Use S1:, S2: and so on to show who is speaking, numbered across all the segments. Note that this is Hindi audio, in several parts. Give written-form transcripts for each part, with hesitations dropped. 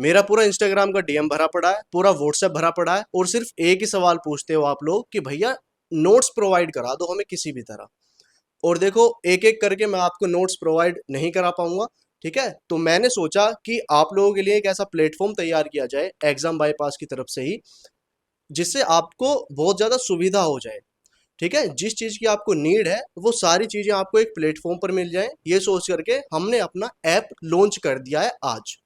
S1: मेरा पूरा इंस्टाग्राम का डीएम भरा पड़ा है, पूरा व्हाट्सएप भरा पड़ा है, और सिर्फ एक ही सवाल पूछते हो आप लोग कि भैया नोट्स प्रोवाइड करा दो हमें किसी भी तरह। और देखो, एक एक करके मैं आपको नोट्स प्रोवाइड नहीं करा पाऊंगा, ठीक है। तो मैंने सोचा कि आप लोगों के लिए एक ऐसा प्लेटफॉर्म तैयार किया जाए एग्जाम बाईपास की तरफ से ही, जिससे आपको बहुत ज्यादा सुविधा हो जाए, ठीक है। जिस चीज की आपको नीड है वो सारी चीजें आपको एक प्लेटफॉर्म पर मिल जाए, ये सोच करके हमने अपना ऐप लॉन्च कर दिया है आज,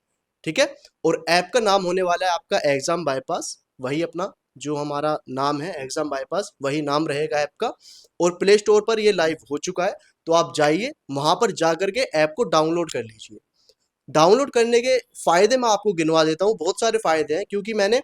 S1: ठीक है। और ऐप का नाम होने वाला है आपका एग्जाम बाईपास, वही अपना जो हमारा नाम है एग्जाम बाईपास, वही नाम रहेगा ऐप का। और प्ले स्टोर पर ये लाइव हो चुका है, तो आप जाइए वहां पर जा करके ऐप को डाउनलोड कर लीजिए। डाउनलोड करने के फायदे मैं आपको गिनवा देता हूँ, बहुत सारे फायदे हैं, क्योंकि मैंने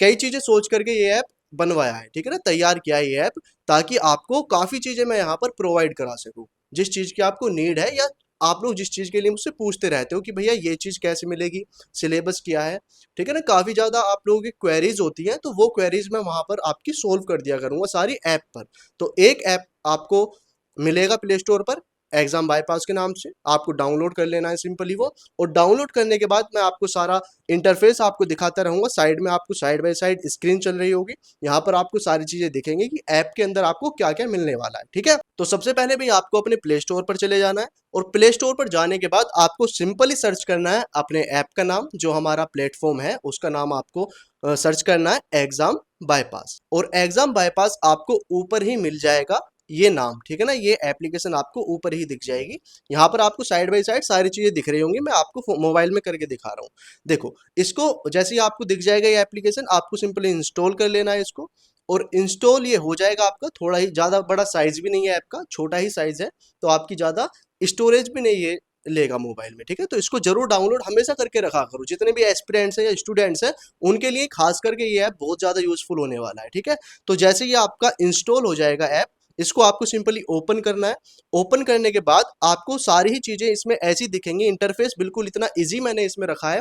S1: कई चीजें सोच करके ये ऐप बनवाया है, ठीक है ना, तैयार किया है ये ऐप, ताकि आपको काफी चीजें मैं यहाँ पर प्रोवाइड करा सकूँ, जिस चीज की आपको नीड है, या आप लोग जिस चीज के लिए मुझसे पूछते रहते हो कि भैया ये चीज कैसे मिलेगी, सिलेबस क्या है, ठीक है ना। काफी ज्यादा आप लोगों की क्वेरीज होती हैं, तो वो क्वेरीज मैं वहां पर आपकी सोल्व कर दिया करूंगा सारी ऐप पर। तो एक ऐप आपको मिलेगा प्ले स्टोर पर एग्जाम बाईपास के नाम से, आपको डाउनलोड कर लेना है सिंपली वो। और डाउनलोड करने के बाद मैं आपको सारा इंटरफेस आपको दिखाता रहूंगा, साइड में आपको साइड बाय साइड स्क्रीन चल रही होगी, यहाँ पर आपको सारी चीजें दिखेंगी कि ऐप के अंदर आपको क्या क्या मिलने वाला है, ठीक है। तो सबसे पहले भी आपको अपने प्ले स्टोर पर चले जाना है, और प्ले स्टोर पर जाने के बाद आपको सिंपली सर्च करना है अपने ऐप का नाम, जो हमारा प्लेटफॉर्म है उसका नाम आपको सर्च करना है एग्जाम बाईपास। और एग्जाम बाईपास आपको ऊपर ही मिल जाएगा ये नाम, ठीक है ना, ये एप्लीकेशन आपको ऊपर ही दिख जाएगी। यहाँ पर आपको साइड बाय साइड सारी चीजें दिख रही होंगी, मैं आपको मोबाइल में करके दिखा रहा हूँ। देखो, इसको जैसे ही आपको दिख जाएगा ये एप्लीकेशन, आपको सिंपली इंस्टॉल कर लेना है इसको। और इंस्टॉल ये हो जाएगा आपका, थोड़ा ही ज्यादा बड़ा साइज भी नहीं है ऐप का, छोटा ही साइज है, तो आपकी ज्यादा स्टोरेज भी नहीं है लेगा मोबाइल में, ठीक है। तो इसको जरूर डाउनलोड हमेशा करके रखा करो, जितने भी एस्पिरेंट्स हैं या स्टूडेंट्स हैं उनके लिए खास करके ये ऐप बहुत ज्यादा यूजफुल होने वाला है, ठीक है। तो जैसे ये आपका इंस्टॉल हो जाएगा ऐप, इसको आपको सिंपली ओपन करना है। ओपन करने के बाद आपको सारी ही चीजें इसमें ऐसी दिखेंगी, इंटरफेस बिल्कुल इतना इजी मैंने इसमें रखा है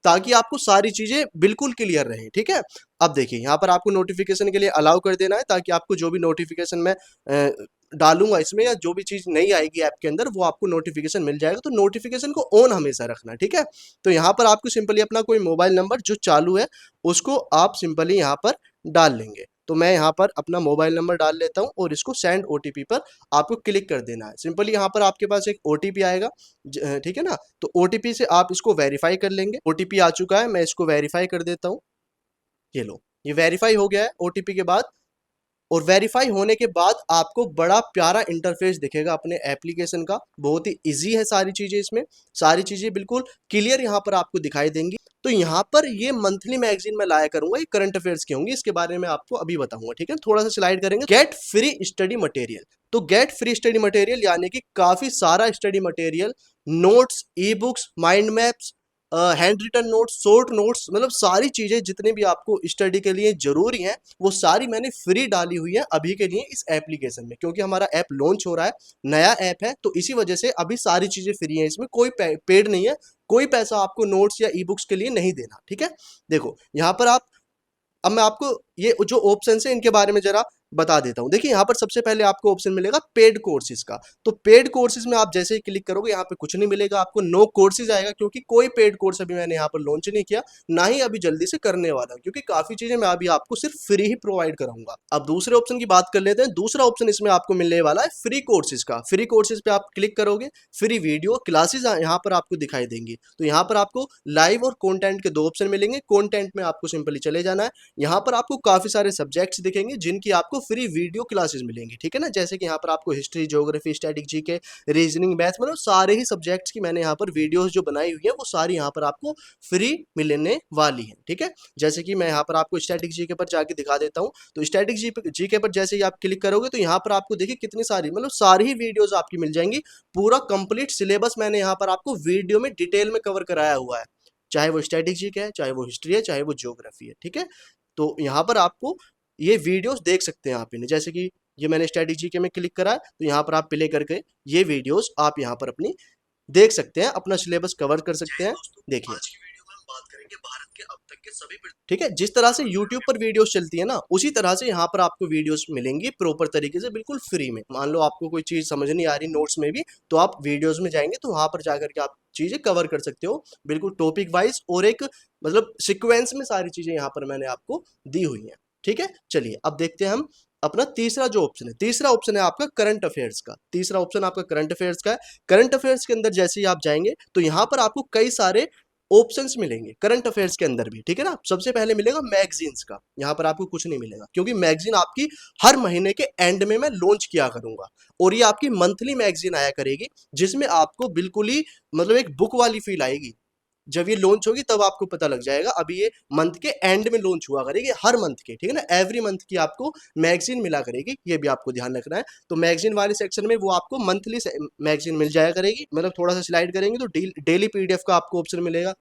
S1: ताकि आपको सारी चीजें बिल्कुल क्लियर रहे, ठीक है। अब देखिए, यहाँ पर आपको नोटिफिकेशन के लिए अलाउ कर देना है, ताकि आपको जो भी नोटिफिकेशन मैं डालूंगा इसमें, या जो भी चीज नहीं आएगी ऐप के अंदर, वो आपको नोटिफिकेशन मिल जाएगा। तो नोटिफिकेशन को ऑन हमेशा रखना, ठीक है। तो यहाँ पर आपको सिंपली अपना कोई मोबाइल नंबर जो चालू है उसको आप सिंपली यहाँ पर डाल लेंगे। तो मैं यहाँ पर अपना मोबाइल नंबर डाल लेता हूँ, और इसको सेंड ओटीपी पर आपको क्लिक कर देना है। सिंपली यहाँ पर आपके पास एक ओटीपी आएगा, ठीक है ना। तो ओटीपी से आप इसको वेरीफाई कर लेंगे। ओटीपी आ चुका है, मैं इसको वेरीफाई कर देता हूँ। ये लो, ये वेरीफाई हो गया है ओटीपी के बाद। और वेरीफाई होने के बाद आपको बड़ा प्यारा इंटरफेस दिखेगा अपने एप्लीकेशन का, बहुत ही इजी है सारी चीजें इसमें, सारी चीजें बिल्कुल क्लियर यहाँ पर आपको दिखाई देंगी। तो यहाँ पर ये मंथली मैगजीन में लाया करूंगा, ये करंट अफेयर्स की होंगी, इसके बारे में आपको अभी बताऊंगा, ठीक है। थोड़ा सा स्लाइड करेंगे। गेट फ्री स्टडी मटेरियल, तो गेट फ्री स्टडी मटेरियल यानी कि काफी सारा study material, notes, e books, mind maps, hand written notes, short notes, मतलब सारी चीजें जितनी भी आपको स्टडी के लिए जरूरी हैं, वो सारी मैंने फ्री डाली हुई है अभी के लिए इस एप्लीकेशन में, क्योंकि हमारा ऐप लॉन्च हो रहा है, नया ऐप है, तो इसी वजह से अभी सारी चीजें फ्री हैं, इसमें कोई पेड नहीं है, कोई पैसा आपको नोट्स या ई बुक्स के लिए नहीं देना, ठीक है। देखो यहाँ पर आप, अब मैं आपको ये जो ऑप्शन है इनके बारे में जरा बता देता हूं। देखिए, यहाँ पर सबसे पहले आपको ऑप्शन मिलेगा पेड कोर्सेज का। तो पेड कोर्सेज में आप जैसे ही क्लिक करोगे, यहाँ पे कुछ नहीं मिलेगा आपको, नो कोर्सेज आएगा, क्योंकि कोई पेड कोर्स अभी मैंने यहाँ पर लॉन्च नहीं किया, ना ही अभी जल्दी से करने वाला हूं, क्योंकि काफी चीजें मैं अभी आपको सिर्फ फ्री ही प्रोवाइड कराऊंगा। अब दूसरे ऑप्शन की बात कर लेते हैं। दूसरा ऑप्शन इसमें आपको मिलने वाला है फ्री कोर्सेज का। फ्री कोर्सेज पे आप क्लिक करोगे, फ्री वीडियो क्लासेज यहाँ पर आपको दिखाई देंगी। तो यहाँ पर आपको लाइव और कंटेंट के दो ऑप्शन मिलेंगे। कंटेंट में आपको सिंपली चले जाना है, यहाँ पर आपको काफी सारे सब्जेक्ट्स दिखेंगे जिनकी आपको फ्री वीडियो क्लासेस मिलेंगी, ठीक है ना। जैसे कि यहाँ पर आपको history, geography, static, GK, reasoning, math, मतलब सारे ही सब्जेक्ट्स की मैंने यहाँ पर वीडियोस जो बनाई हुई है वो सारी यहाँ पर आपको फ्री मिलने वाली है, ठीक है। जैसे कि मैं यहाँ पर आपको स्टैटिक जीके पर जाके दिखा देता हूँ। तो स्टैटिक जीके पर जैसे ही आप क्लिक करोगे, तो यहाँ पर आपको देखिए कितनी सारी, मतलब सारी ही वीडियोज आपकी मिल जाएंगी। पूरा कंप्लीट सिलेबस मैंने यहाँ पर आपको वीडियो में डिटेल में कवर कराया हुआ है, चाहे वो स्टैटिक जीके है, चाहे वो हिस्ट्री है, चाहे वो ज्योग्राफी है, ठीक है। तो यहाँ पर आपको ये वीडियोस देख सकते हैं आप इन्हें, जैसे कि ये मैंने स्ट्रेटेजी के में क्लिक करा है, तो यहाँ पर आप प्ले करके ये वीडियोस आप यहाँ पर अपनी देख सकते हैं, अपना सिलेबस कवर कर सकते हैं। देखिए, करके भारत के अब तक के सभी, ठीक है, जिस तरह से यूट्यूब पर वीडियोस चलती है ना, उसी तरह से यहाँ पर आपको वीडियोस मिलेंगी प्रॉपर तरीके से, बिल्कुल फ्री में। मान लो आपको कोई चीज समझ नहीं आ रही नोट्स में भी, तो आप वीडियोस में जाएंगे तो वहां पर जाकर के आप चीजें कवर कर सकते हो, बिल्कुल टॉपिक वाइज, और एक मतलब सिक्वेंस में सारी चीजें यहाँ पर मैंने आपको दी हुई हैं। ठीक है, चलिए अब देखते हैं हम अपना तीसरा जो ऑप्शन है। तीसरा ऑप्शन है आपका करंट अफेयर्स का। तीसरा ऑप्शन आपका करंट अफेयर्स का है। करंट अफेयर्स के अंदर जैसे ही आप जाएंगे तो यहाँ पर आपको कई सारे ऑप्शंस मिलेंगे करंट अफेयर्स के अंदर भी, ठीक है ना। सबसे पहले मिलेगा मैगजीन्स का, यहाँ पर आपको कुछ नहीं मिलेगा, क्योंकि मैगजीन आपकी हर महीने के एंड में मैं लॉन्च किया करूंगा, और ये आपकी मंथली मैगजीन आया करेगी, जिसमें आपको बिल्कुल ही मतलब एक बुक वाली फील आएगी। जब ये लॉन्च होगी तब आपको पता लग जाएगा। अभी ये मंथ के एंड में लॉन्च हुआ करेगी, हर मंथ के, ठीक है ना, एवरी मंथ की आपको मैगजीन मिला करेगी, ये भी आपको ध्यान रखना है। तो मैगजीन वाले सेक्शन में वो आपको मंथली मैगजीन मिल जाया करेगी, मतलब थोड़ा सा स्लाइड करेंगे तो डेली पीडीएफ का आपको ऑप्शन मिलेगा।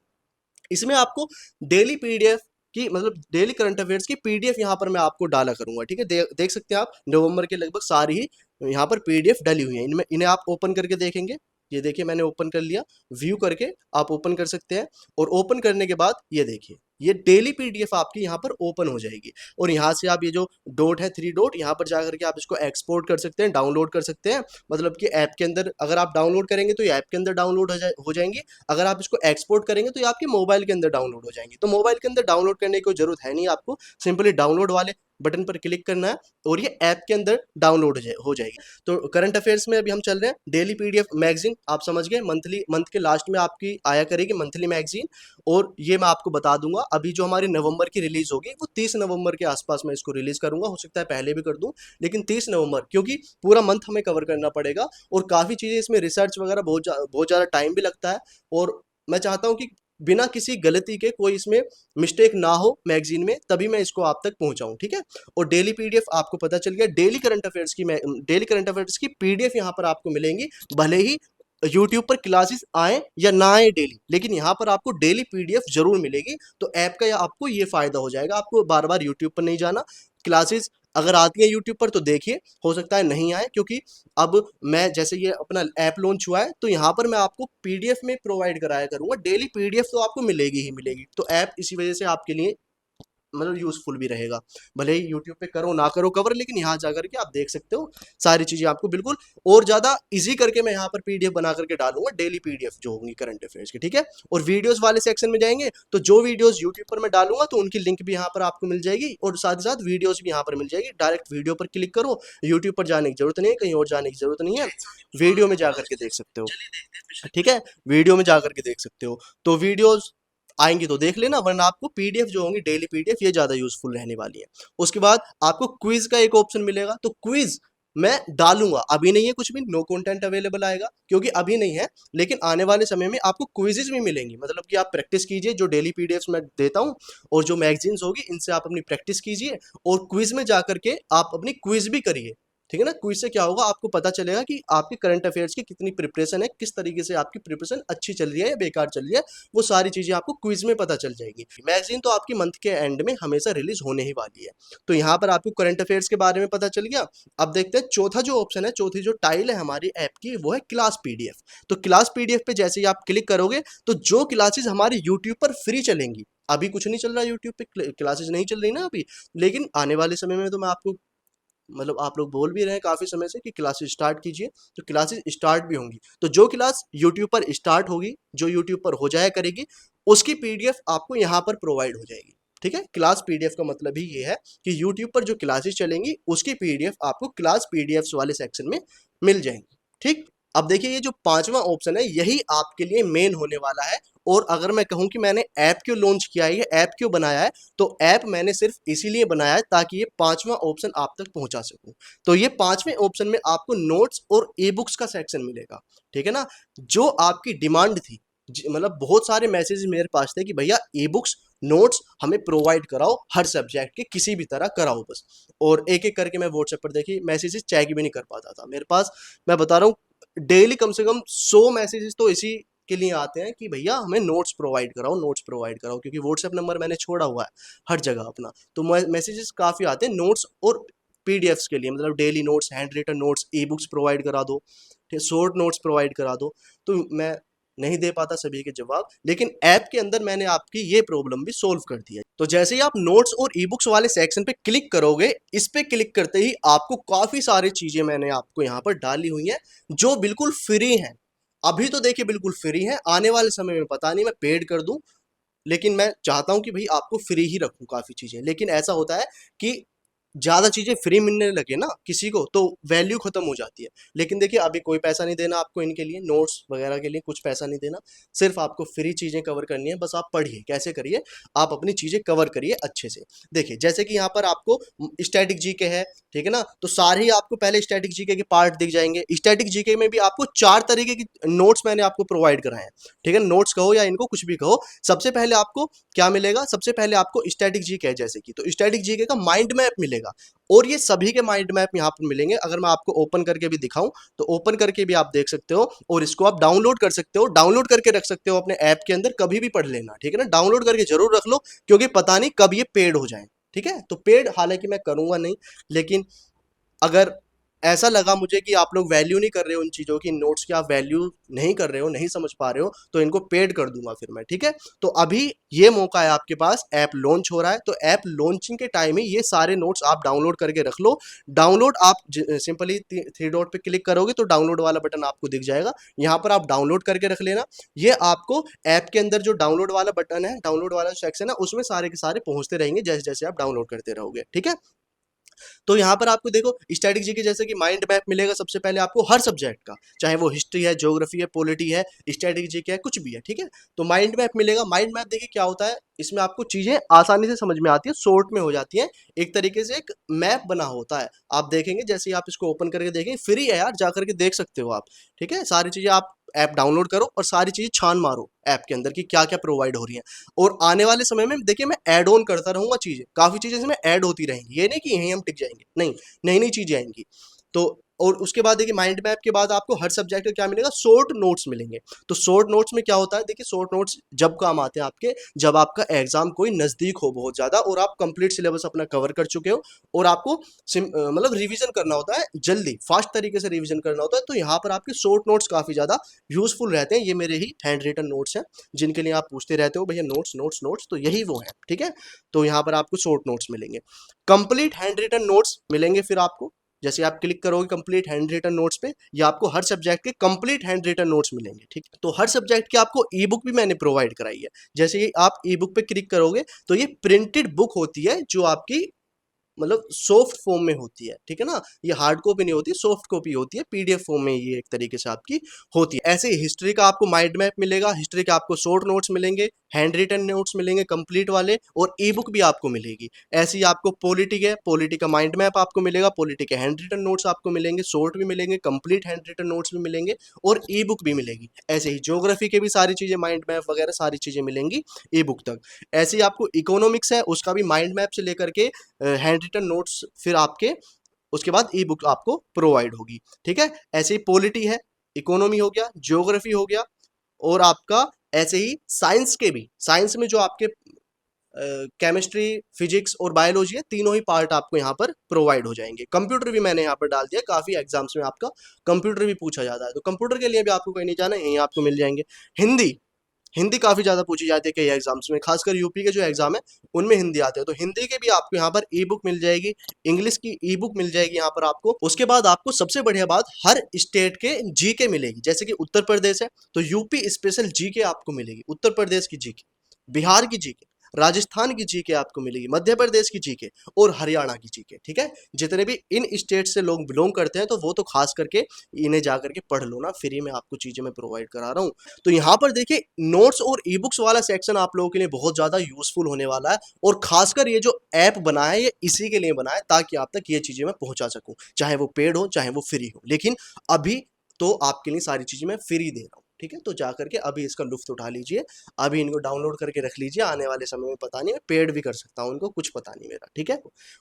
S1: इसमें आपको डेली पीडीएफ की, मतलब डेली करंट अफेयर्स की पीडीएफ यहाँ पर मैं आपको डाला करूंगा, ठीक है। देख सकते हैं आप, नवंबर के लगभग सारी ही यहाँ पर पीडीएफ डली हुई है। इनमें इन्हें आप ओपन करके देखेंगे, ये देखिए मैंने ओपन कर लिया, व्यू करके आप ओपन कर सकते हैं। और ओपन करने के बाद ये देखिए, ये डेली पीडीएफ आपकी यहाँ पर ओपन हो जाएगी, और यहाँ से आप ये जो डॉट है, 3 डॉट, यहाँ पर जाकर के आप इसको एक्सपोर्ट कर सकते हैं, डाउनलोड कर सकते हैं। मतलब कि ऐप के अंदर अगर आप डाउनलोड करेंगे तो ये ऐप के अंदर डाउनलोड हो जाएंगी, अगर आप इसको एक्सपोर्ट करेंगे तो ये आपके मोबाइल के अंदर डाउनलोड हो जाएंगी। तो मोबाइल के अंदर डाउनलोड करने की कोई जरूरत है नहीं, आपको सिंपली डाउनलोड वाले बटन पर क्लिक करना है और ये ऐप के अंदर डाउनलोड हो जाएगी। तो करंट अफेयर्स में अभी हम चल रहे हैं डेली पीडीएफ मैगजीन, आप समझ गए, मंथ के लास्ट में आपकी आया करेगी मंथली मैगजीन। और ये मैं आपको बता दूंगा, अभी जो हमारी नवंबर की रिलीज होगी वो 30 नवंबर के आसपास मैं इसको रिलीज करूंगा, हो सकता है पहले भी कर दूं, लेकिन 30 नवंबर, क्योंकि पूरा मंथ हमें कवर करना पड़ेगा और काफी चीजें इसमें रिसर्च वगैरह बहुत ज्यादा टाइम भी लगता है। और मैं चाहता हूँ कि बिना किसी गलती के कोई इसमें मिस्टेक ना हो मैगजीन में, तभी मैं इसको आप तक पहुंचाऊं, ठीक है। और डेली पीडीएफ आपको पता चल गया, डेली करंट अफेयर्स की पीडीएफ यहाँ पर आपको मिलेंगी, भले ही यूट्यूब पर क्लासेस आए या ना आए डेली, लेकिन यहाँ पर आपको डेली पीडीएफ जरूर मिलेगी। तो ऐप का आपको ये फायदा हो जाएगा, आपको बार बार यूट्यूब पर नहीं जाना। क्लासेस अगर आती है यूट्यूब पर तो देखिए, हो सकता है नहीं आए, क्योंकि अब मैं जैसे ये अपना ऐप लॉन्च हुआ है तो यहाँ पर मैं आपको पीडीएफ में प्रोवाइड कराया करूंगा, डेली पीडीएफ तो आपको मिलेगी ही मिलेगी। तो ऐप इसी वजह से आपके लिए मतलब यूजफुल भी रहेगा, भले ही यूट्यूब पे करो ना करो कवर, लेकिन यहाँ जा करके आप देख सकते हो सारी चीजें आपको बिल्कुल और ज्यादा इजी करके मैं यहाँ पर पीडीएफ बना करके डालूंगा, डेली पीडीएफ जो होंगी करंट अफेयर्स की, ठीक है। और वीडियोस वाले सेक्शन में जाएंगे तो जो वीडियोस यूट्यूब पर मैं डालूंगा तो उनकी लिंक भी यहाँ पर आपको मिल जाएगी, और साथ ही साथ वीडियोस भी यहाँ पर मिल जाएगी। डायरेक्ट वीडियो पर क्लिक करो, यूट्यूब पर जाने की जरूरत नहीं है, कहीं और जाने की जरूरत नहीं है, वीडियो में जाकर के देख सकते हो, ठीक है, वीडियो में जाकर के देख सकते हो। तो वीडियोस आएंगी तो देख लेना, वरना आपको पीडीएफ जो होंगी डेली पीडीएफ ये ज्यादा यूजफुल रहने वाली है। उसके बाद आपको क्विज का एक ऑप्शन मिलेगा, तो क्विज मैं डालूंगा, अभी नहीं है कुछ भी, नो कंटेंट अवेलेबल आएगा क्योंकि अभी नहीं है, लेकिन आने वाले समय में आपको क्विजेस भी मिलेंगी। मतलब कि आप प्रैक्टिस कीजिए, जो डेली पीडीएफ मैं देता हूं और जो मैगजीन्स होगी इनसे आप अपनी प्रैक्टिस कीजिए, और क्विज में जाकर के आप अपनी क्विज भी करिए, ठीक है ना। क्विज से क्या होगा, आपको पता चलेगा कि आपकी करंट अफेयर्स की कितनी प्रिपरेशन है, किस तरीके से आपकी प्रिपरेशन अच्छी चल रही है या बेकार चल रही है, वो सारी चीजें आपको क्विज में पता चल जाएगी। मैगजीन तो आपकी मंथ के एंड में हमेशा रिलीज होने ही वाली है। तो यहाँ पर आपको करंट अफेयर्स के बारे में पता चल गया। अब देखते हैं चौथा जो ऑप्शन है, चौथी जो टाइल है हमारी ऐप की, वो है क्लास पीडीएफ। तो क्लास पीडीएफ पे जैसे ही आप क्लिक करोगे तो जो क्लासेस हमारी यूट्यूब पर फ्री चलेंगी, अभी कुछ नहीं चल रहा यूट्यूब पे, क्लासेस नहीं चल रही ना अभी, लेकिन आने वाले समय में तो मैं आपको, मतलब आप लोग बोल भी रहे हैं काफी समय से कि क्लासेस स्टार्ट कीजिए, तो क्लासेस स्टार्ट भी होंगी। तो जो क्लास यूट्यूब पर स्टार्ट होगी, जो यूट्यूब पर हो जाया करेगी, उसकी पीडीएफ आपको यहाँ पर प्रोवाइड हो जाएगी, ठीक है। क्लास पीडीएफ का मतलब ही ये है कि यूट्यूब पर जो क्लासेस चलेंगी उसकी पीडीएफ आपको क्लास पीडीएफ वाले सेक्शन में मिल जाएंगी, ठीक। अब देखिए ये जो पांचवा ऑप्शन है यही आपके लिए मेन होने वाला है। और अगर मैं कहूं कि मैंने ऐप क्यों लॉन्च किया है, ये ऐप क्यों बनाया है, तो ऐप मैंने सिर्फ इसीलिए बनाया है ताकि ये पांचवा ऑप्शन आप तक पहुंचा सकूं। तो ये पांचवें ऑप्शन में आपको नोट्स और ई बुक्स का सेक्शन मिलेगा, ठीक है ना। जो आपकी डिमांड थी, मतलब बहुत सारे मैसेज मेरे पास थे कि भैया ई बुक्स नोट्स हमें प्रोवाइड कराओ, हर सब्जेक्ट के किसी भी तरह कराओ बस। और एक एक करके मैं व्हाट्सएप पर देखिए मैसेजेस चेक भी नहीं कर पाता था मेरे पास, मैं बता रहा हूँ डेली कम से कम 100 मैसेजेस तो इसी के लिए आते हैं कि भैया हमें नोट्स प्रोवाइड कराओ, नोट्स प्रोवाइड कराओ, क्योंकि व्हाट्सएप नंबर मैंने छोड़ा हुआ है हर जगह अपना। तो मैसेजेस काफ़ी आते हैं नोट्स और पीडीएफ्स के लिए, मतलब daily notes, hand written notes, e books provide करा दो, ठीक, शॉर्ट नोट्स प्रोवाइड करा दो। तो मैं नहीं दे पाता सभी के जवाब, लेकिन ऐप के अंदर मैंने आपकी ये प्रॉब्लम भी सोल्व कर दिया। तो जैसे ही आप नोट्स और ई बुक्स वाले सेक्शन पे क्लिक करोगे, इस पे क्लिक करते ही आपको काफी सारी चीजें मैंने आपको यहाँ पर डाली हुई हैं जो बिल्कुल फ्री हैं। अभी तो देखिए बिल्कुल फ्री है, आने वाले समय में पता नहीं मैं पेड कर दूं, लेकिन मैं चाहता हूं कि भाई आपको फ्री ही रखूं काफी चीजें। लेकिन ऐसा होता है कि ज्यादा चीजें फ्री मिलने लगे ना किसी को तो वैल्यू खत्म हो जाती है। लेकिन देखिए अभी कोई पैसा नहीं देना आपको, इनके लिए नोट्स वगैरह के लिए कुछ पैसा नहीं देना, सिर्फ आपको फ्री चीजें कवर करनी है। बस आप पढ़िए, कैसे करिए, आप अपनी चीजें कवर करिए अच्छे से। देखिए जैसे कि यहाँ पर आपको स्टैटिक जीके है, ठीक है ना, तो सारे ही आपको पहले स्टैटिक जीके के पार्ट दिख जाएंगे। स्टैटिक जीके में भी आपको 4 तरीके की नोट्स मैंने आपको प्रोवाइड कराए हैं, ठीक है, नोट्स कहो या इनको कुछ भी कहो। सबसे पहले आपको क्या मिलेगा, सबसे पहले आपको स्टैटिक जीके है जैसे कि, तो स्टैटिक जीके का माइंड मैप मिलेगा, और ये सभी के माइंड मैप यहाँ पर मिलेंगे। अगर मैं आपको ओपन करके भी दिखाऊं तो ओपन करके भी आप देख सकते हो, और इसको आप डाउनलोड कर सकते हो, डाउनलोड करके रख सकते हो अपने ऐप के अंदर, कभी भी पढ़ लेना, ठीक है ना। डाउनलोड करके जरूर रख लो, क्योंकि पता नहीं कब ये पेड हो जाए, ठीक है। तो पेड हालांकि मैं करूंगा नहीं, लेकिन अगर ऐसा लगा मुझे कि आप लोग वैल्यू नहीं कर रहे हो उन चीज़ों की, नोट्स की आप वैल्यू नहीं कर रहे हो, नहीं समझ पा रहे हो, तो इनको पेड कर दूंगा फिर मैं, ठीक है। तो अभी ये मौका है आपके पास, ऐप लॉन्च हो रहा है, तो ऐप लॉन्चिंग के टाइम ही ये सारे नोट्स आप डाउनलोड करके रख लो। डाउनलोड आप सिंपली 3 डॉट पे क्लिक करोगे तो डाउनलोड वाला बटन आपको दिख जाएगा, यहाँ पर आप डाउनलोड करके रख लेना। ये आपको ऐप के अंदर जो डाउनलोड वाला बटन है, डाउनलोड वाला सेक्शन है, उसमें सारे के सारे पहुंचते रहेंगे जैसे जैसे आप डाउनलोड करते रहोगे, ठीक है। तो यहाँ पर आपको देखो स्टैटिक जीके जैसे कि माइंड मैप मिलेगा सबसे पहले आपको हर सब्जेक्ट का, चाहे वो हिस्ट्री है, ज्योग्राफी है, पॉलिटी है, स्टैटिक जीके है, कुछ भी है, ठीक है। तो माइंड मैप मिलेगा। माइंड मैप देखिए क्या होता है, इसमें आपको चीजें आसानी से समझ में आती है, शॉर्ट में हो जाती है, एक तरीके से एक मैप बना होता है। आप देखेंगे जैसे ही आप इसको ओपन करके देखेंगे, फ्री है यार, जा करके देख सकते हो आप, ठीक है। सारी चीजें आप ऐप डाउनलोड करो और सारी चीजें छान मारो ऐप के अंदर की क्या क्या प्रोवाइड हो रही है। और आने वाले समय में देखिए मैं ऐड ऑन करता रहूंगा चीजें, काफी चीजें इसमें ऐड होती रहेंगी, ये नहीं कि यहीं हम टिक जाएंगे, नहीं, नई नई चीजें आएंगी। तो और उसके बाद देखिए माइंड मैप के बाद आपको हर सब्जेक्ट का क्या मिलेगा, शॉर्ट नोट्स मिलेंगे। तो शॉर्ट नोट्स में क्या होता है, देखिए शॉर्ट नोट्स जब काम आते हैं आपके, जब आपका एग्जाम कोई नजदीक हो बहुत ज्यादा और आप कंप्लीट सिलेबस अपना कवर कर चुके हो, और आपको मतलब रिवीजन करना होता है, जल्दी फास्ट तरीके से रिवीजन करना होता है, तो यहाँ पर आपके शॉर्ट नोट्स काफी ज्यादा यूजफुल रहते हैं। ये मेरे ही हैंड रिटन नोट्स हैं, जिनके लिए आप पूछते रहते हो भैया नोट्स नोट्स नोट्स, तो यही वो है, ठीक है। तो यहाँ पर आपको शॉर्ट नोट्स मिलेंगे, कंप्लीट हैंड रिटन नोट्स मिलेंगे फिर आपको। जैसे आप क्लिक करोगे कंप्लीट हैंड रिटन नोट्स पे, या आपको हर सब्जेक्ट के कंप्लीट हैंड रिटन नोट्स मिलेंगे, ठीक है। तो हर सब्जेक्ट की आपको ई बुक भी मैंने प्रोवाइड कराई है। जैसे ही आप ई बुक पे क्लिक करोगे तो ये प्रिंटेड बुक होती है, जो आपकी मतलब सॉफ्ट फॉर्म में होती है, ठीक है ना। ये हार्ड कॉपी नहीं होती, सॉफ्ट कॉपी होती है, पीडीएफ फॉर्म में ये एक तरीके से आपकी होती है। ऐसे ही हिस्ट्री का आपको माइंड मैप मिलेगा, हिस्ट्री के आपको शॉर्ट नोट्स मिलेंगे, हैंड रिटन नोट्स मिलेंगे कंप्लीट वाले, और ई बुक भी आपको मिलेगी। ऐसे ही आपको पॉलिटी है, पॉलिटी का माइंड मैप आपको मिलेगा, पॉलिटी के हैंड रिटन नोट्स आपको मिलेंगे, शॉर्ट भी मिलेंगे, कंप्लीट हैंड रिटन नोट्स भी मिलेंगे, और ई बुक भी मिलेगी। ऐसे ही ज्योग्राफी के भी सारी चीजें, माइंड मैप वगैरह सारी चीजें मिलेंगी ई बुक तक। ऐसे ही आपको इकोनॉमिक्स है, उसका भी माइंड मैप से लेकर के हैंड रिटन नोट्स फिर आपके उसके बाद ई बुक आपको प्रोवाइड होगी, ठीक है। ऐसे ही पॉलिटी है, इकोनॉमी हो गया, ज्योग्राफी हो गया, और आपका ऐसे ही साइंस के भी, साइंस में जो आपके केमिस्ट्री, फिजिक्स और बायोलॉजी है, तीनों ही पार्ट आपको यहाँ पर प्रोवाइड हो जाएंगे। कंप्यूटर भी मैंने यहाँ पर डाल दिया, काफी एग्जाम्स में आपका कंप्यूटर भी पूछा जाता है, तो कंप्यूटर के लिए भी आपको कहीं नहीं जाना, यहीं आपको मिल जाएंगे। हिंदी, हिंदी काफी ज्यादा पूछी जाती है कई एग्जाम्स में, खासकर यूपी के जो एग्जाम है उनमें हिंदी आते हैं, तो हिंदी के भी आपको यहाँ पर ई बुक मिल जाएगी, इंग्लिश की ई बुक मिल जाएगी यहाँ पर आपको। उसके बाद आपको सबसे बढ़िया बात, हर स्टेट के जीके मिलेगी। जैसे कि उत्तर प्रदेश है तो यूपी स्पेशल जीके आपको मिलेगी, उत्तर प्रदेश की जीके, बिहार की जीके, राजस्थान की जीके आपको मिलेगी, मध्य प्रदेश की जीके, और हरियाणा की जीके, ठीक है। जितने भी इन स्टेट से लोग बिलोंग करते हैं तो वो तो खास करके इन्हें जाकर के पढ़ लो ना, फ्री में आपको चीजें मैं प्रोवाइड करा रहा हूँ। तो यहाँ पर देखिए नोट्स और ई बुक्स वाला सेक्शन आप लोगों के लिए बहुत ज्यादा यूजफुल होने वाला है, और खासकर ये जो ऐप बना है ये इसी के लिए बना है, ताकि आप तक ये चीजें मैं पहुंचा सकूं, चाहे वो पेड हो चाहे वो फ्री हो। लेकिन अभी तो आपके लिए सारी चीजें मैं फ्री दे रहा हूँ, ठीक है। तो जाकर के अभी इसका लुफ्त उठा लीजिए, अभी इनको डाउनलोड करके रख लीजिए, आने वाले समय में पता नहीं मैं पेड भी कर सकता हूँ इनको, कुछ पता नहीं मेरा, ठीक है।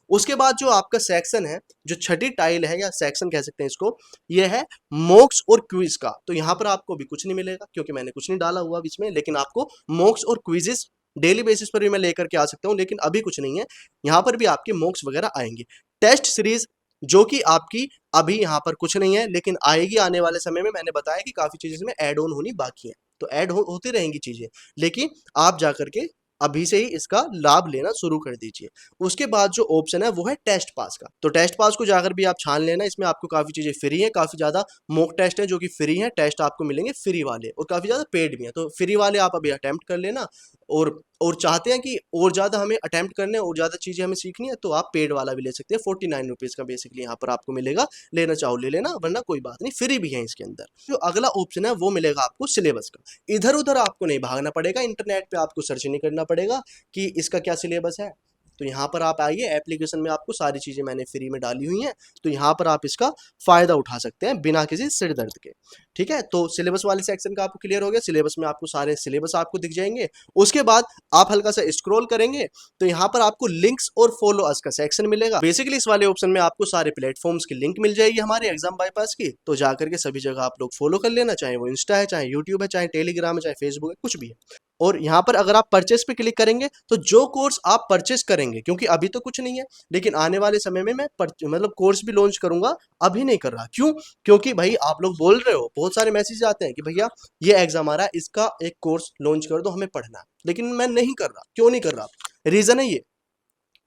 S1: उसके बाद जो आपका सेक्शन है, जो छठी टाइल है या सेक्शन कह सकते हैं इसको, ये है मॉक्स और क्विज का। तो यहाँ पर आपको भी कुछ नहीं मिलेगा क्योंकि मैंने कुछ नहीं डाला हुआ इसमें, लेकिन आपको मॉक्स और क्विजेस डेली बेसिस पर भी मैं लेकर के आ सकता हूँ, लेकिन अभी कुछ नहीं है। यहाँ पर भी आपके मॉक्स वगैरह आएंगे। टेस्ट सीरीज जो कि आपकी अभी यहाँ पर कुछ नहीं है, लेकिन आएगी आने वाले समय में, मैंने बताया कि काफी चीजें इसमें ऐड ऑन होनी बाकी है, तो ऐड होती रहेंगी चीजें, लेकिन आप जाकर के अभी से ही इसका लाभ लेना शुरू कर दीजिए। उसके बाद जो ऑप्शन है वो है टेस्ट पास का। तो टेस्ट पास को जाकर भी आप छान लेना, इसमें आपको काफी चीजें फ्री हैं, काफी ज्यादा मॉक टेस्ट है जो कि फ्री हैं, टेस्ट आपको मिलेंगे फ्री वाले, और काफी ज्यादा पेड भी हैं। तो फ्री वाले आप अभी अटेम्प्ट कर लेना, और चाहते हैं कि और ज्यादा हमें अटेम्प्ट करने और ज्यादा चीजें हमें सीखनी है, तो आप पेड वाला भी ले सकते हैं। 49 रुपीज का बेसिकली यहाँ पर आपको मिलेगा, लेना चाहो ले लेना, वरना कोई बात नहीं, फ्री भी है इसके अंदर। जो अगला ऑप्शन है वो मिलेगा आपको सिलेबस का। इधर उधर आपको नहीं भागना पड़ेगा, इंटरनेट पे आपको सर्च नहीं करना पड़ेगा कि इसका क्या सिलेबस है। तो यहाँ पर आप आइए, एप्लीकेशन में आपको सारी चीजें मैंने फ्री में डाली हुई हैं, तो यहाँ पर आप इसका फायदा उठा सकते हैं बिना किसी सिर दर्द के। ठीक है, तो सिलेबस वाले सेक्शन का आपको क्लियर हो गया। सिलेबस में आपको सारे सिलेबस आपको दिख जाएंगे। उसके बाद आप हल्का सा स्क्रॉल करेंगे तो यहाँ पर आपको लिंक्स और फॉलो अस का सेक्शन मिलेगा। बेसिकली इस वाले ऑप्शन में आपको सारे प्लेटफॉर्म्स की लिंक मिल जाएगी हमारे एग्जाम बाईपास की, तो जाकर के सभी जगह आप लोग फॉलो कर लेना, चाहे वो इंस्टा है, चाहे यूट्यूब है, चाहे टेलीग्राम है, चाहे फेसबुक है, कुछ भी है। और यहाँ पर अगर आप परचेस पे क्लिक करेंगे तो जो कोर्स आप परचेस करेंगे, क्योंकि अभी तो कुछ नहीं है, लेकिन आने वाले समय में मैं मतलब कोर्स भी लॉन्च करूंगा, अभी नहीं कर रहा। क्यों? क्योंकि भाई आप लोग बोल रहे हो, बहुत सारे मैसेज आते हैं कि भैया ये एग्जाम आ रहा है, इसका एक कोर्स लॉन्च कर दो, हमें पढ़ना है, लेकिन मैं नहीं कर रहा। क्यों नहीं कर रहा? रीजन है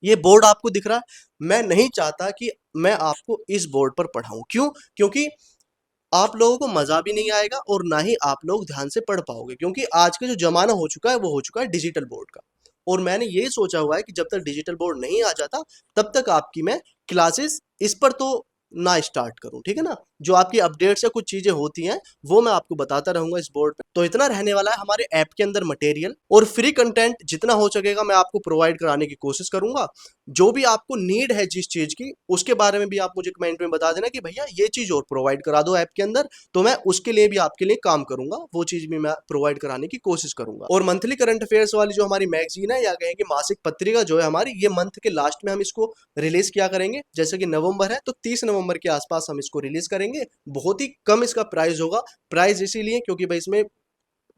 S1: ये बोर्ड आपको दिख रहा है, मैं नहीं चाहता कि मैं आपको इस बोर्ड पर पढ़ाऊं। क्यों? क्योंकि आप लोगों को मजा भी नहीं आएगा और ना ही आप लोग ध्यान से पढ़ पाओगे, क्योंकि आज का जो जमाना हो चुका है वो हो चुका है डिजिटल बोर्ड का। और मैंने यही सोचा हुआ है कि जब तक डिजिटल बोर्ड नहीं आ जाता तब तक आपकी मैं क्लासेस इस पर तो ना स्टार्ट करूं, ठीक है ना। जो आपकी अपडेट्स या कुछ चीजें होती हैं वो मैं आपको बताता रहूंगा इस बोर्ड पे। तो इतना रहने वाला है हमारे ऐप के अंदर मटेरियल, और फ्री कंटेंट जितना हो सकेगा मैं आपको प्रोवाइड कराने की कोशिश करूंगा। जो भी आपको नीड है जिस चीज की, उसके बारे में भी आप मुझे कमेंट में बता देना कि भैया ये चीज और प्रोवाइड करा दो ऐप के अंदर, तो मैं उसके लिए भी आपके लिए काम करूंगा, वो चीज भी मैं प्रोवाइड कराने की कोशिश करूंगा। और मंथली करंट अफेयर्स वाली जो हमारी मैगजीन है, या कहेंगे मासिक पत्रिका जो है हमारी, ये मंथ के लास्ट में हम इसको रिलीज किया करेंगे। जैसे कि नवंबर है तो 30 नवंबर के आसपास हम इसको रिलीज करेंगे। बहुत ही कम इसका प्राइस होगा। प्राइस इसीलिए क्योंकि भाई इसमें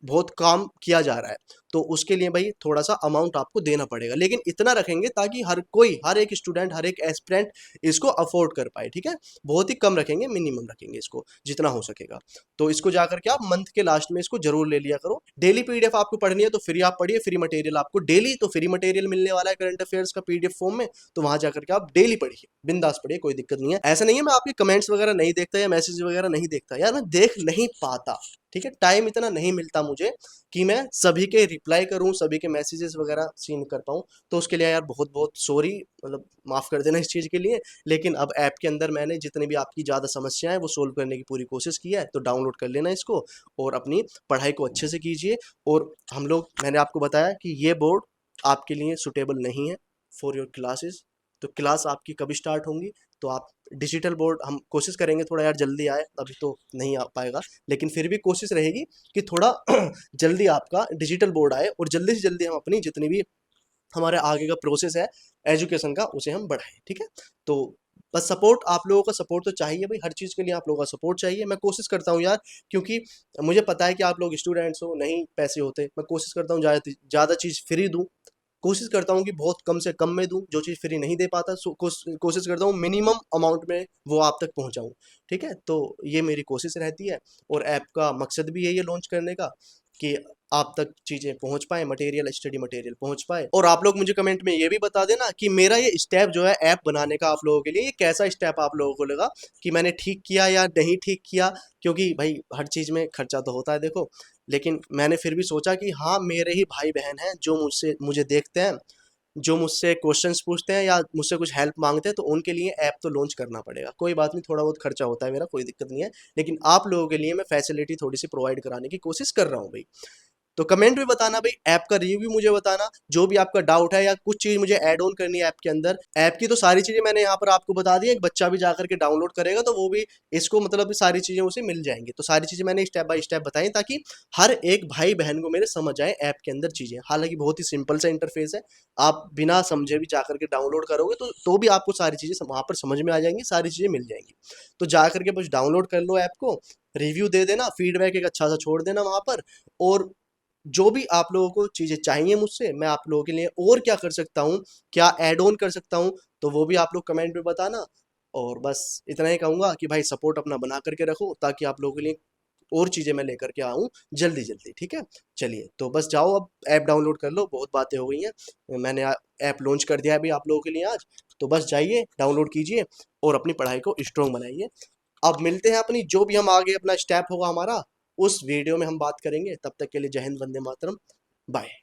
S1: बहुत काम किया जा रहा है, तो उसके लिए भाई थोड़ा सा अमाउंट आपको देना पड़ेगा, लेकिन इतना रखेंगे ताकि हर कोई, हर एक स्टूडेंट, हर एक एस्पिरेंट इसको अफोर्ड कर पाए। ठीक है, बहुत ही कम रखेंगे, मिनिमम रखेंगे इसको जितना हो सकेगा। तो इसको जाकर के आप मंथ के लास्ट में इसको जरूर ले लिया करो। डेली पीडीएफ आपको पढ़नी है तो फ्री आप पढ़िए, फ्री मटेरियल आपको डेली, तो फ्री मटेरियल मिलने वाला है करंट अफेयर्स का पीडीएफ फॉर्म में, तो वहां जाकर के आप डेली पढ़िए, बिंदास पढ़िए, कोई दिक्कत नहीं है। ऐसा नहीं है मैं आपके कमेंट्स वगैरह नहीं देखता या मैसेज वगैरह नहीं देखता, यार मैं देख नहीं पाता। ठीक है, टाइम इतना नहीं मिलता मुझे कि मैं सभी के रिप्लाई करूं, सभी के मैसेजेस वगैरह सीन कर पाऊं। तो उसके लिए यार बहुत बहुत सॉरी, मतलब माफ कर देना इस चीज़ के लिए। लेकिन अब ऐप के अंदर मैंने जितनी भी आपकी ज़्यादा समस्याएं वो सोल्व करने की पूरी कोशिश की है, तो डाउनलोड कर लेना इसको और अपनी पढ़ाई को अच्छे से कीजिए। और हम लोग, मैंने आपको बताया कि ये बोर्ड आपके लिए सुटेबल नहीं है फॉर योर क्लासेस। तो क्लास आपकी कभी स्टार्ट होंगी, तो आप डिजिटल बोर्ड, हम कोशिश करेंगे थोड़ा यार जल्दी आए, अभी तो नहीं आ पाएगा, लेकिन फिर भी कोशिश रहेगी कि थोड़ा जल्दी आपका डिजिटल बोर्ड आए और जल्दी से जल्दी हम अपनी जितनी भी हमारे आगे का प्रोसेस है एजुकेशन का उसे हम बढ़ाएं। ठीक है, तो बस सपोर्ट, आप लोगों का सपोर्ट तो चाहिए भाई, हर चीज़ के लिए आप लोगों का सपोर्ट चाहिए। मैं कोशिश करता हूँ यार, क्योंकि मुझे पता है कि आप लोग स्टूडेंट्स हो, नहीं पैसे होते, मैं कोशिश करता हूँ ज़्यादा चीज़ फ्री दूँ। कोशिश करता हूँ कि बहुत कम से कम में दूँ, जो चीज़ फ्री नहीं दे पाता कोशिश करता हूँ मिनिमम अमाउंट में वो आप तक पहुँचाऊँ। ठीक है, तो ये मेरी कोशिश रहती है, और ऐप का मकसद भी यही है लॉन्च करने का, कि आप तक चीज़ें पहुँच पाए, मटेरियल, स्टडी मटेरियल पहुँच पाए। और आप लोग मुझे कमेंट में ये भी बता देना कि मेरा ये स्टेप जो है ऐप बनाने का, आप लोगों के लिए ये कैसा स्टेप आप लोगों को लगा, कि मैंने ठीक किया या नहीं ठीक किया। क्योंकि भाई हर चीज़ में खर्चा तो होता है देखो, लेकिन मैंने फिर भी सोचा कि हाँ, मेरे ही भाई बहन हैं जो मुझे देखते हैं, जो मुझसे क्वेश्चंस पूछते हैं या मुझसे कुछ हेल्प मांगते हैं, तो उनके लिए ऐप तो लॉन्च करना पड़ेगा। कोई बात नहीं, थोड़ा बहुत खर्चा होता है मेरा, कोई दिक्कत नहीं है, लेकिन आप लोगों के लिए मैं फैसिलिटी थोड़ी सी प्रोवाइड कराने की कोशिश कर रहा हूँ भाई। तो कमेंट में बताना भाई, ऐप का रिव्यू मुझे बताना, जो भी आपका डाउट है या कुछ चीज मुझे ऐड ऑन करनी है ऐप के अंदर। ऐप की तो सारी चीजें मैंने यहाँ पर आपको बता दी है, एक बच्चा भी जाकर के डाउनलोड करेगा तो वो भी इसको मतलब सारी चीजें उसे मिल जाएंगी। तो सारी चीजें मैंने स्टेप बाय स्टेप बताई ताकि हर एक भाई बहन को मेरे समझ आए ऐप के अंदर चीजें। हालांकि बहुत ही सिंपल सा इंटरफेस है, आप बिना समझे भी जाकर के डाउनलोड करोगे तो भी आपको सारी चीजें वहां पर समझ में आ जाएंगी, सारी चीजें मिल जाएंगी। तो जाकर के बस डाउनलोड कर लो ऐप को, रिव्यू दे देना, फीडबैक एक अच्छा सा छोड़ देना वहां पर। और जो भी आप लोगों को चीज़ें चाहिए मुझसे, मैं आप लोगों के लिए और क्या कर सकता हूँ, क्या ऐड ऑन कर सकता हूँ, तो वो भी आप लोग कमेंट में बताना। और बस इतना ही कहूँगा कि भाई सपोर्ट अपना बना करके रखो, ताकि आप लोगों के लिए और चीज़ें मैं लेकर के आऊँ जल्दी जल्दी, ठीक है। चलिए तो बस जाओ, अब ऐप डाउनलोड कर लो, बहुत बातें हो गई हैं, मैंने ऐप लॉन्च कर दिया है अभी आप लोगों के लिए आज। तो बस जाइए डाउनलोड कीजिए और अपनी पढ़ाई को स्ट्रॉन्ग बनाइए। अब मिलते हैं अपनी जो भी हम आगे अपना स्टेप होगा हमारा, उस वीडियो में हम बात करेंगे। तब तक के लिए जय हिंद, वंदे मातरम, बाय।